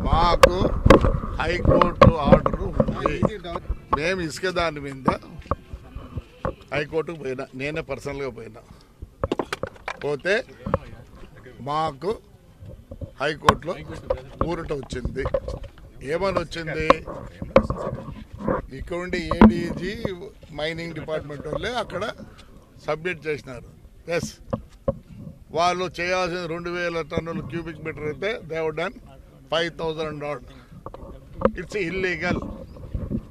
మాకు high court order ఉంది. మేము ఇసుక దాని మీద హైకోర్టుకు పోయినా, నేనే పర్సనల్గా పోయినా. పోతే మాకు హైకోర్టులో ఊరట వచ్చింది. ఏమని వచ్చింది? ఇక్కడ ఉండి ఏడీజీ మైనింగ్ డిపార్ట్మెంట్ వాళ్ళే అక్కడ సబ్మిట్ చేసినారు. ఎస్, వాళ్ళు చేయాల్సిన 2000 టన్నుల క్యూబిక్ మీటర్ అయితే దేవ్ డన్ 5000 ఆర్డ్. It's illegal.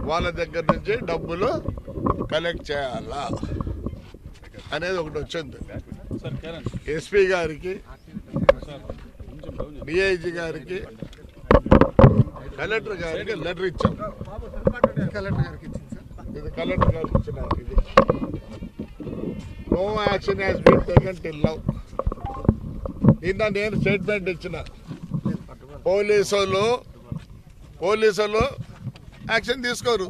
వాళ్ళ దగ్గర నుంచి డబ్బులు కలెక్ట్ చేయాలా అనేది ఒకటి వచ్చింది. ఎస్పీ గారికి, డిఐజీ గారికి, కలెక్టర్ గారికి లెటర్ ఇచ్చాం. ఇది కలెక్టర్ గారికి ఇచ్చిన. ఇది no action has been taken till now. నిన్న నేను స్టేట్మెంట్ ఇచ్చిన. పోలీసులు యాక్షన్ తీసుకోరు.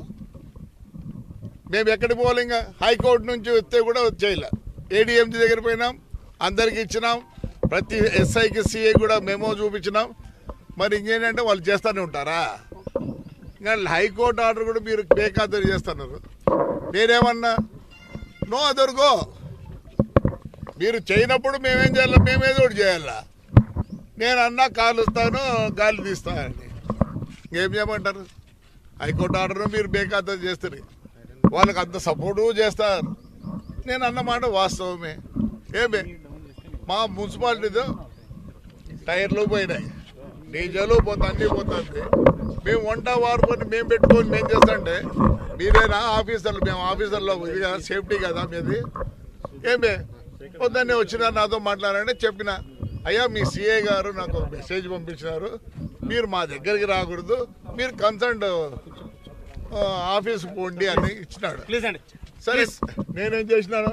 మేము ఎక్కడికి పోవాలి? ఇంకా హైకోర్టు నుంచి వస్తే కూడా వచ్చేయాల. ఏడీఎంజీ దగ్గర పోయినాం, అందరికి ఇచ్చినాం, ప్రతి ఎస్ఐకి సిఐ కూడా మెమో చూపించినాం. మరి ఇంకేంటంటే వాళ్ళు చేస్తూనే ఉంటారా? ఇంకా హైకోర్టు ఆర్డర్ కూడా మీరు బేఖాతరు చేస్తున్నారు. నేనేమన్నా నో అదర్గో. మీరు చేయనప్పుడు మేమేం చేయాలి? మేమేదో ఒకటి చేయాలా? నేను అన్నా కాలుస్తాను, గాలి తీస్తానని ఇంకేం చేయమంటారు? హైకోర్టు ఆర్డర్ మీరు బేఖాతరు చేస్తారు. వాళ్ళకి అంత సపోర్టు చేస్తారు. నేను అన్నమాట వాస్తవమే. ఏమే మా మున్సిపాలిటీతో టైర్లు పోయినాయి, డీజలు పోతా, అన్నీ పోతుంది. మేము వంట వారుకొని మేము పెట్టుకొని మేము చేస్తాంటే మీరేనా ఆఫీసర్లు? మేము ఆఫీసర్లో ఇది కదా, సేఫ్టీ కదా మీది. ఏమే పొద్దున్నే వచ్చినా నాతో మాట్లాడాలంటే చెప్పిన, అయ్యా మీ సిఐ గారు నాకు ఒక మెసేజ్ పంపించినారు, మీరు మా దగ్గరికి రాకూడదు, మీరు కన్సర్న్ ఆఫీస్ పోండి అని ఇచ్చినాడు. సరే, నేనేం చేసినాను?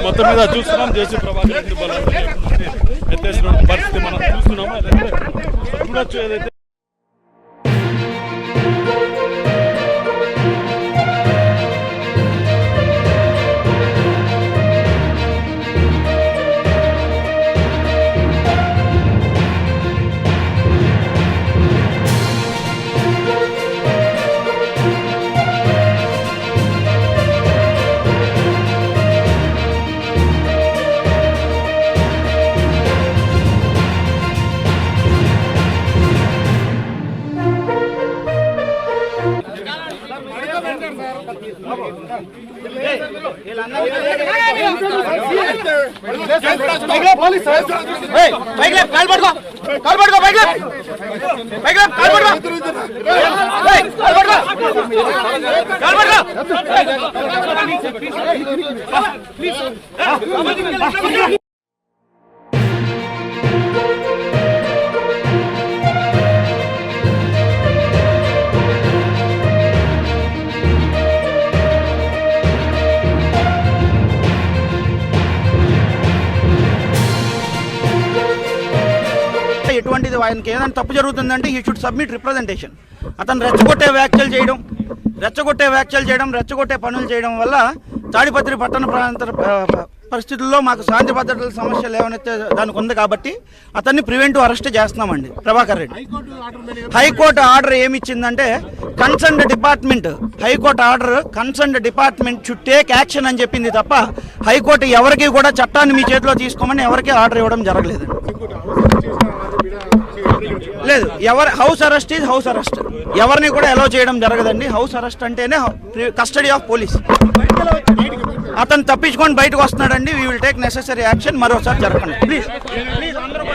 మొత్తం మీద చూస్తున్నాం, జేసీ ప్రభాకర్ పరిస్థితి మనం చూస్తున్నాము. చూడొచ్చు ఏదైతే ఎటువంటిది ఆయనకి ఏదైనా తప్పు జరుగుతుందంటే హీ షుడ్ సబ్మిట్ రిప్రజెంటేషన్. అతను రెచ్చగొట్టే వ్యాఖ్యలు చేయడం రెచ్చగొట్టే పనులు చేయడం వల్ల తాడిపత్రి పట్టణ ప్రాంత పరిస్థితుల్లో మాకు శాంతి భద్రతల సమస్యలు ఏమైతే దానికి ఉంది కాబట్టి అతన్ని ప్రివెంటివ్ అరెస్ట్ చేస్తున్నామండి. ప్రభాకర్ రెడ్డి హైకోర్టు ఆర్డర్ ఏమిచ్చిందంటే concerned department should take action అని చెప్పింది తప్ప హైకోర్టు ఎవరికి కూడా చట్టాన్ని మీ చేతిలో తీసుకోమని ఎవరికి ఆర్డర్ ఇవ్వడం జరగలేదండి. లేదు, house arrest is house arrest, ఎవరిని కూడా అలౌ చేయడం జరగదండి. హౌస్ అరెస్ట్ అంటేనే కస్టడీ ఆఫ్ పోలీస్. అతను తప్పించుకొని బయటకు వస్తున్నాడండి. We will take necessary action. మరోసారి జరగండి ప్లీజ్.